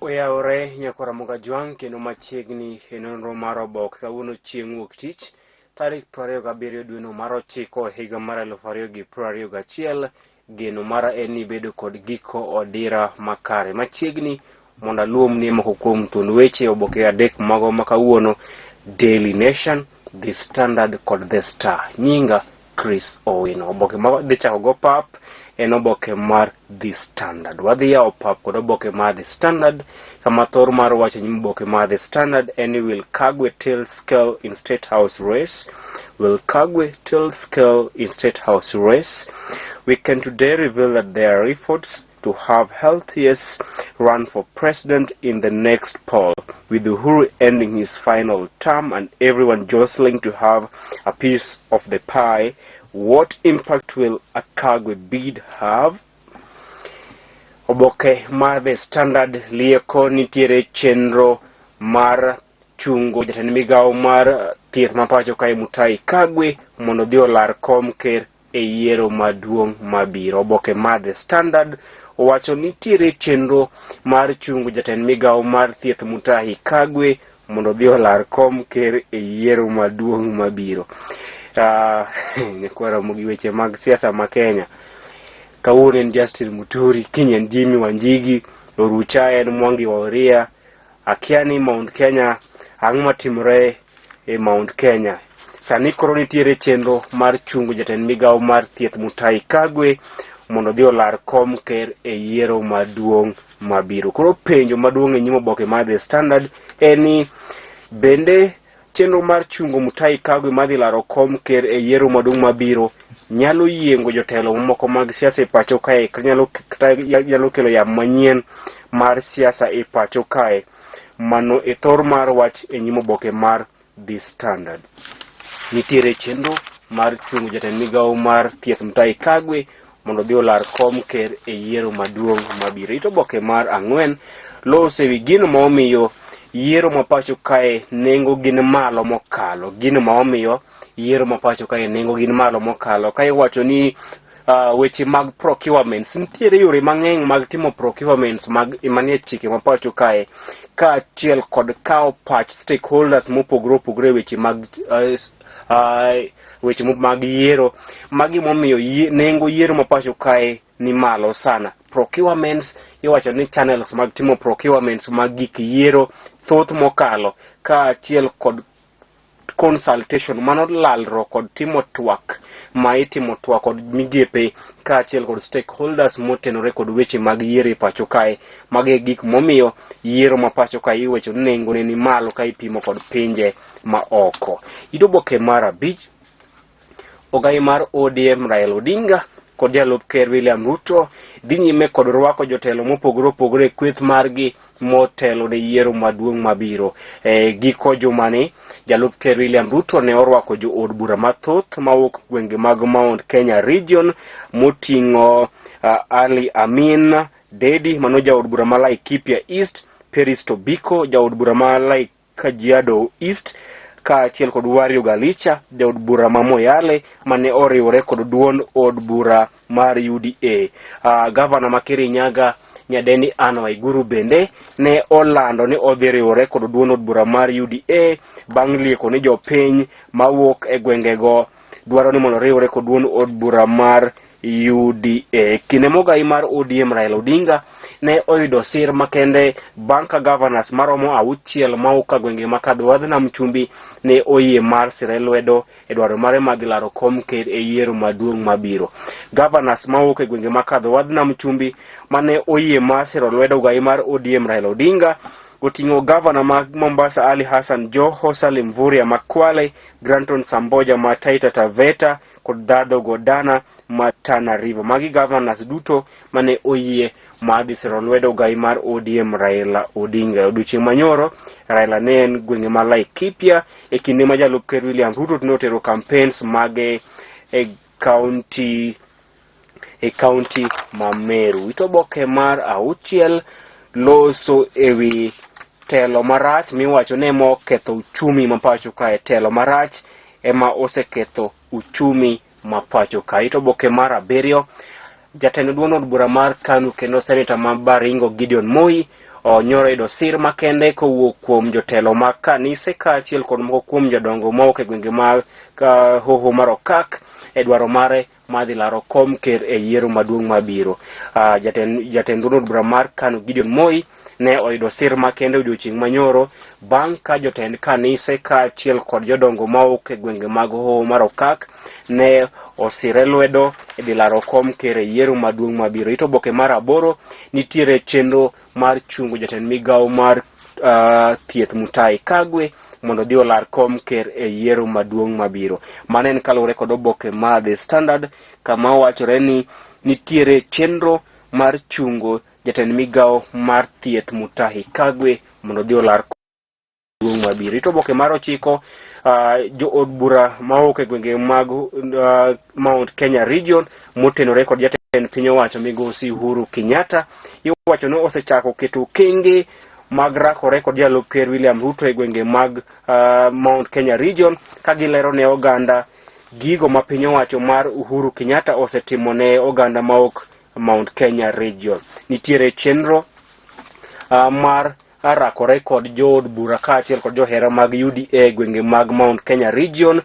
Oyaore nyakora moga juang kendo machiegni e nonro mar Oboke kawuono chieng' wuok tich tarik 27 dwe no mar 9 higa mar 2021. Geno mara en ni bedo kod giko odira makare machiegni mondo aluomni moko kuom thuond weche oboke adek mago makawuono: Daily Nation, The Standard kod The Star. Nyinga Chris Owino. Oboke ma dhi chako go pap en oboke mar The Standard. Wadhi yawo pap kod oboke mar The Standard kama thor mar wacho nyim oboke mar The Standard en ni Will Kagwe tell scale in State House race. Will Kagwe tell scale in State House race. We can today reveal that there are efforts to have healthiest run for president in the next poll, with Uhuru ending his final term and everyone jostling to have a piece of the pie. What impact will a Kagwe bid have? Oboke mar The Standard lieko nitiere chenro mar chungo jatend migawo mar thieth mapacho kae Mutahi Kagwe mondo dhi olar kom ker e yiero maduong' mabiro. Oboke mar The Standard owacho nitiere chenro mar chungo jatend migawo mar thieth Mutahi Kagwe mondo dhi olar kom ker e yiero maduong' mabiro. Nekwara mugi weche mag siasa ma Kenya. Kawuono en Justin Muturi, kiny en Jimmy Wanjigi, Orucha en Mwangi Waoria. Akia ni Mount Kenya ang' matimore e Mount Kenya. Sani koro nitiere chenro mar chungo jatend migawo mar thieth Mutahi Kagwe mondo dhi olar kom ker e yiero maduong' mabiro. Koro penjo maduong' e nyim oboke mar The Standard en ni bende chenro mar chungo Mutahi Kagwe madhi laro kom ker e yiero maduong' mabiro nyalo yiengo jotelo moko mag siasa e pacho kae, nyalo kelo yamo manyien mar siasa e pacho kae. Mano e thor mar wach e nyim oboke mar The Standard. Nitiere chenro mar chungo jatend migawo mar thieth Mutahi Kagwe mondo dhi olar kom ker e yiero maduong' mabiro. Ito oboke mar 4 lose wi gino ma omiyo yiero mapacho kae nengo gin malo mokalo. Gino ma omiyo yiero mapacho kae nengo gin malo mokalo. Kae wacho ni weche mag procurements. Nitiere yore mang'eny mag timo procurements mag manie chike mapacho kae, ka achiel kod kao pach stakeholders mopogore opogore weche mag yiero. Magi momiyo nengo yiero mapacho kae ni malo sana. Procurements iwacho ni channels mag timo procurements mag gik yiero thoth mokalo, ka achiel kod consultation mano lalro kod timo twak ma itimo twak kod migepe, ka achiel kod stakeholders motenore kod weche mag yiero e pacho kae. Magi gik momiyo yiero ma pacho kae iwacho nengo ne ni malo ka ipimo kod pinje ma oko. Ito oboke mar 5 ogai mar ODM Raila Odinga kod jalup ker William Ruto dhi nyime kod rwako jotelo mopogore opogore kweth margi motelo ne yiero maduong' mabiro. Giko jumani jalup ker William Ruto ne orwako jo od bura mathoth mawuok gwenge mag Mount Kenya region moting'o Ali Amin Dedi, mano ja od bura ma Laikipia East, Peris Tobiko ja od bura ma Kajiado East, ka achiel kod Wario Galicha ja od bura ma Moyale mane oriwore kod duond od bura mar UDA. Gavana ma Kirinyaga Nyadeni Anne Waiguru bende ne olando ni odhi riwore kod duond od bura mar UDA bang' lieko ni jopiny mawuok e gwengego dwaro ni mondo riwore kod duond od bura mar UDA. Kinde mogai mar ODM Raila Odinga ne oyudo sir makende bang' ka governors maromo 6 mauka gwenge makadho wadhnam chumbi ne oyie mar sire lwedo e dwaro mare mag laro kom ker e yiero maduong' mabiro. Governors mauka e gwenge makadho wadhnam chumbi mane oyie mar sire lwedo gai mar ODM Raila Odinga oting'o gavana mag Mombasa Ali Hassan Joho, Salim Mvurya Makwale, Granton Samboja ma Taita Taveta kod Dadho Godana ma Tana River. Magi governors duto mane oyie madhi siro lwedo gai mar ODM Raila Odinga. Odiochieng' manyoro Raila ne en gwenge ma Laikipia e kinde ma jalup ker William Ruto notero campaigns mage e county ma Meru. Ito oboke mar 6 loso ewi telo marach miwacho ne mo ketho uchumi mapacho kae. Telo marach ema oseketho uchumi mapacho kae. Ito oboke mar 7 jatend duond od bura mar KANU kendo senator ma Baringo Gideon Moi nyoro yudo sir makende kowuok kuom jotelo mag kanise kaachiel kod moko kuom jodongo mawuok e gwenge mag hoho mar Okak e dwaro mare madhi laro kom ker e yiero maduong' mabiro. Jatend od bura mar KANU Gideon Moi ne oyudo sir makende odiochieng' manyoro bang' ka jotend kanise kaachiel kod jodongo mawuok e gwenge mag hoho mar Okak ne osire lwedo e dhi laro kom ker e yiero maduong' mabiro. Ito Oboke mar 8 nitiere chenro mar chungo jatend migawo mar thieth Mutahi Kagwe mondo dhi olar kom ker e yiero maduong' mabiro. Mano en kaluwore kod oboke mar The Standard kama wachore ni nitiere chenro mar chungo jatend migawo mar thieth Mutahi Kagwe mondo dhi olar kom maduong' mabiro. Ito Oboke mar 9 jo od bura mawuok e gwenge mag Mount Kenya region motenore kod jatend piny owacho migosi Uhuru Kenyatta iwacho ni osechako keto kenge mag rakore kod jalup ker William Ruto e gwenge mag Mount Kenya region ka gilero ne oganda gigo ma piny owacho mar Uhuru Kenyatta osetimo ne oganda mawuok Mount Kenya region. Nitiere chenro mar rakore kod jo od bura kaachiel kod johera mag UDA e gwenge mag Mount Kenya region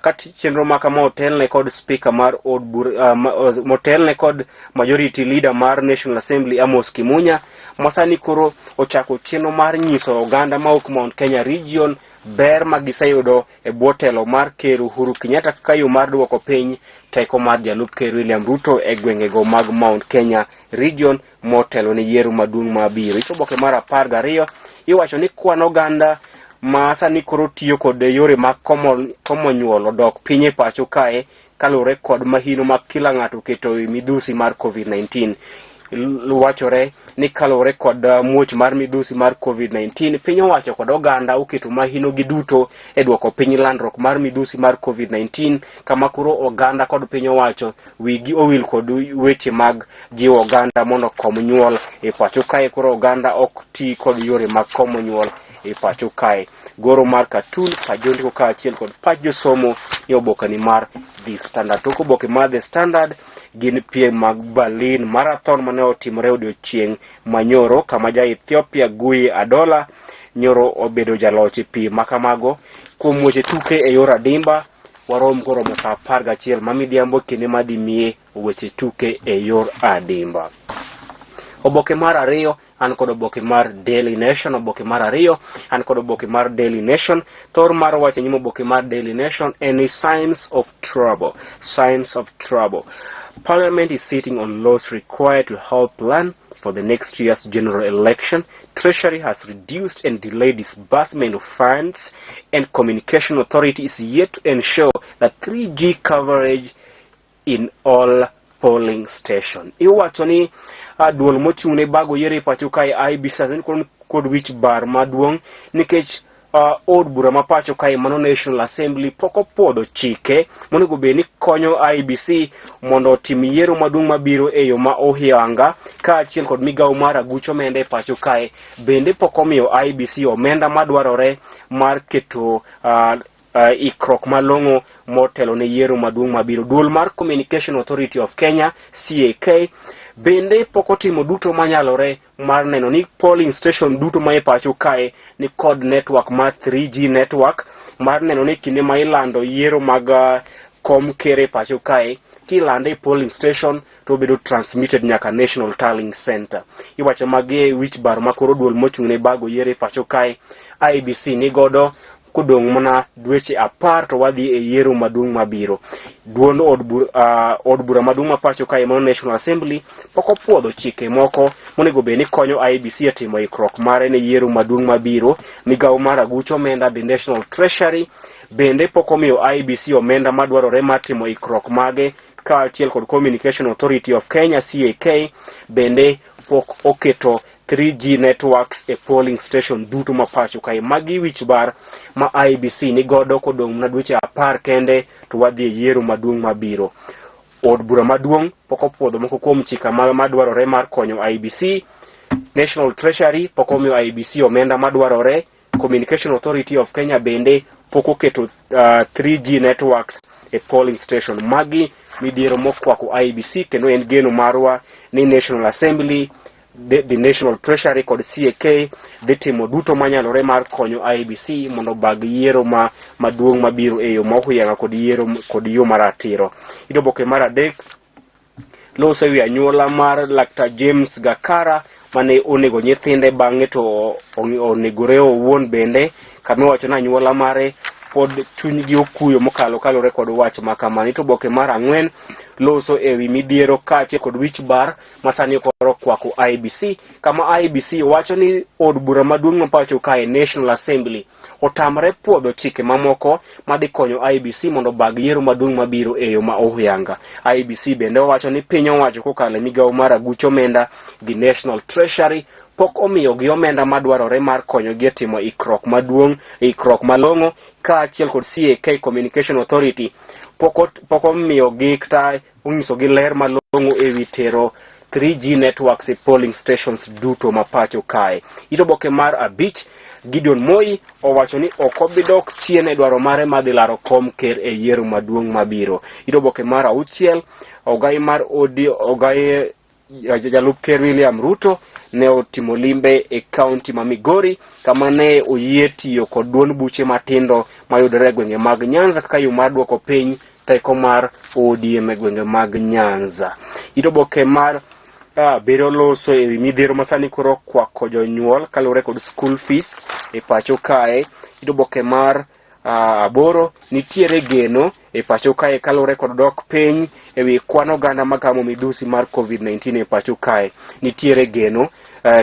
kati chenro makama otelne kod speaker mar od bura motelne kod majority leader mar National Assembly Amos Kimunya masani koro ochako chenro mar nyiso oganda mawuok Mount Kenya region ber magiseyudo e bwo telo mar ker Uhuru Kenyatta kaka yo mar duoko piny teko mar jalup ker William Ruto e gwengego mag Mount Kenya region motelo ne yiero maduong' mabiro. Ito Oboke mar 12 iwacho ni kwan oganda ma sani koro tiyo kod yore mag komo nyuol odok piny e pacho kae kalure kod mahino ma kila ng'ato keto midhusi mar COVID-19. Wachore ni kalure kod muoch mar midhusi mar COVID-19 piny owacho kod oganda oketo mahino gi duto e duoko piny landruok mar midhusi mar COVID-19 kama koro oganda kod piny owacho wigi owil kod weche mag jiwo oganda mondo kom nyuol e pacho kae. Koro oganda ok ti kod yore mag komo nyuol e pacho kae. Goro mar Katun pajondiko kaachiel kod pach josomo e obokani mar The Standard. Tok oboke mar The Standard gin piem mag Berlin Marathon mane otimore odiochieng' manyoro kama ja Ethiopia Guy Adola nyoro obedo jaloch e piem makamago. Kuom weche tuke e yor adimba warom koromo saa 11 mamidhiambo kinde madhi miye weche tuke e yor adimba. Oboke mar 2 an kod oboke mar Daily Nation. Oboke mar 2 an kod oboke mar Daily Nation. Thor mar wache nyimo oboke mar Daily Nation any signs of trouble. Signs of trouble. Parliament is sitting on laws required to help plan for the next year's general election. Treasury has reduced and delayed disbursement of funds, and Communication Authority is yet to ensure that 3G coverage in all polling station. Iwacho ni duol mochung'ne bago yiero pacho kae IEBC kod wich bar maduong' nikech od bura ma pacho kae mano National Assembly pok opwodho chike monego bed ni konyo IEBC mondo otim yiero maduong' mabiro e yo ma ohianga kaachiel kod migawo mar agucho omenda e pacho kae bende pok omiyo IEBC omenda madwarore mar keto ikrok malong'o motelo ne yiero maduong' mabiro. Duol mar Communication Authority of Kenya CAK bende pok otimo duto manyalore mar neno ni polling station duto ma e pacho kae ni kod network mar 3G network mar neno ni kinde ma ilando yiero mag kom kere pacho kae kilande e polling station to bedo transmitted nyaka National Tallying Center. Iwacho magi wich bar makoro duol mochung'ne bago yiero e pacho kae IEBC ni godo kudong' mana dweche 10 to wadhi e yiero maduong' mabiro. Duond od bura maduong' ma pacho kae mano National Assembly pok opwodho chike moko monego bed ni konyo IEBC e timo ikruok mare ne yiero maduong' mabiro. Migawo mar agucho omenda the National Treasury bende pok omiyo IEBC omenda madwarore mar timo ikruok mage kaachiel kod Communication Authority of Kenya CAK bende pok oketo 3G networks e polling station duto ma pacho kae. Magi wich bar ma IEBC ni godo kodong' na dweche 10 kende to wadhi e yiero maduong' mabiro. Od bura maduong' pok opwodho moko kuom chika madwarore mar konyo IEBC. National Treasury pok omiyo IEBC omenda madwarore. Communication Authority of Kenya bende pok oketo 3G networks e polling station. Magi midhiero mokwako IEBC kendo en geno marwa ni National Assembly the National Treasury kod CAK dhi timo duto manyalore mar konyo IEBC mondo bag yiero maduong' mabiro e yo mohuyanga kod yo maratiro. Oboke mar adek loso wi anyuola mar Laktar James Gakara mane onego nyithinde bang'e to onegore owuon bende, kama wacho na anyuola mare pod chunygi okuyo mokalo kalore kod wach makamani. To oboke mar ang'wen loso ewi midhiero kache kod wich bar masani koro kwako IEBC, kama IEBC wacho ni od bura maduong' mapacho kae National Assembly otamre puodho chike mamoko madhi konyo IEBC mondo bag yiero maduong' mabiro e yo ma ohuyanga. IEBC bende wacho ni piny owacho kokalo migawo mar aguch omenda the National Treasury pok omiyo gi omenda madwarore mar konyo gi timo ikruok maduong', ikruok malong'o kaachiel kod CAK Communication Authority pok omiyo gi kata onyiso gi ler malong'o ewi tero 3G networks e polling stations duto mapacho kae. Oboke mar abich Gideon Moi owacho ni ok obidok chien e dwaro mare madhi laro kom ker e yiero maduong' mabiro. Oboke mar auchiel ogai mar ogai jalup ker William Ruto ne otimo limbe e kaunti ma Migori kama ne oyie tiyo kod duond buche matindo mayudore e gwenge mag Nyanza kaka yo mar duoko piny teko mar ODM e gwenge mag Nyanza. Oboke mar biro loso ewi midhiero masani koro kwako jonyuol kalure kod school fees e pacho kae. Oboke mar aboro nitiere geno e pacho kae kalure kod dok piny ewi kwan oganda magamo midusi mar COVID-19 e pacho kae. Nitiere geno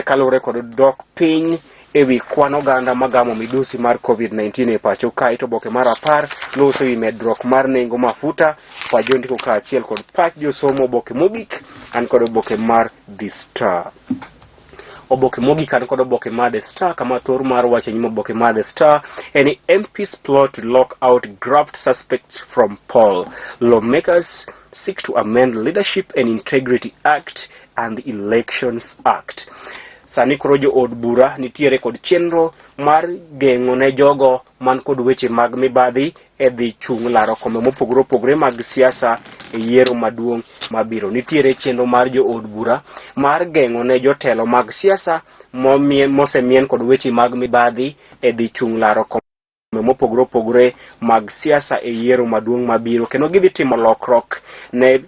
kalure kod dok piny ewi kwan oganda magamo midusi mar COVID-19 e pacho kae. Oboke mar apar loso ewi medruok mar nengo mafuta pajondiko kaachiel kod pach josomo. Oboke mogik an kod oboke mar The Star. Oboke mogik an kod oboke mar The Star kama thor mar wache nyimo oboke mar The Star any MPs plot to lock out graft suspects from poll. Lawmakers seek to amend Leadership and Integrity Act and the Elections Act. Sani koro jo od bura nitiere kod chenro mar geng'o ne jogo man kod weche mag mibadhi e dhi chung' laro kombe mopogore opogore mag siasa e yiero maduong' mabiro. Nitiere chenro mar jo od bura mar geng'o ne jotelo mag siasa mosemien kod weche mag mibadhi e dhi chung' laro kombe mopogore opogore mag siasa e yiero maduong' mabiro, kendo gidhi timo lokruok ne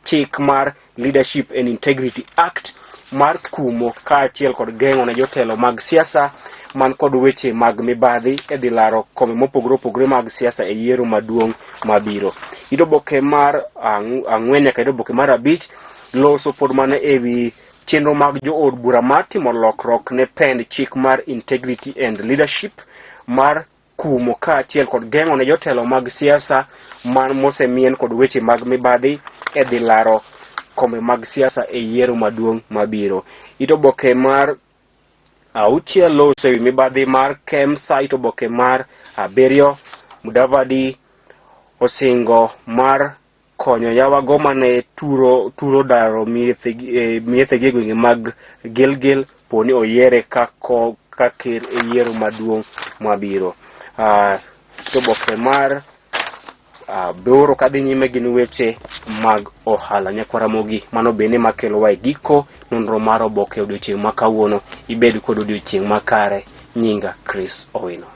chik mar Leadership and Integrity Act mar kumo kaachiel kod geng'o ne jotelo mag siasa man kod weche mag mibadhi e dhi laro kombe mopogore opogore mag siasa e yiero maduong' mabiro. Oboke mar ang'wen nyaka oboke mar abich loso pod mana ewi chenro mag jo od bura mar timo lokruok ne pend chik mar Integrity and Leadership mar kumo kaachiel kod geng'o ne jotelo mag siasa man mosemien kod weche mag mibadhi e dhi laro kombe mag siasa e yiero maduong' mabiro. Oboke mar auchiel loso ewi mibadhi mar KEMSA. Oboke mar abiriyo Mudavadi osingo mar konyo yawago mane turo daro miethegi e gwenge mag Gilgil poni oyiere ka ker e yiero maduong' mabiro. Oboke mar boro kadhi nyime gin weche mag ohala nyakwaramogi. Mano bende makelo wa giko nonro mar oboke odiochieng' ma kawuono. Ibed kod odiochieng' makare. Nyinga Chris Owino.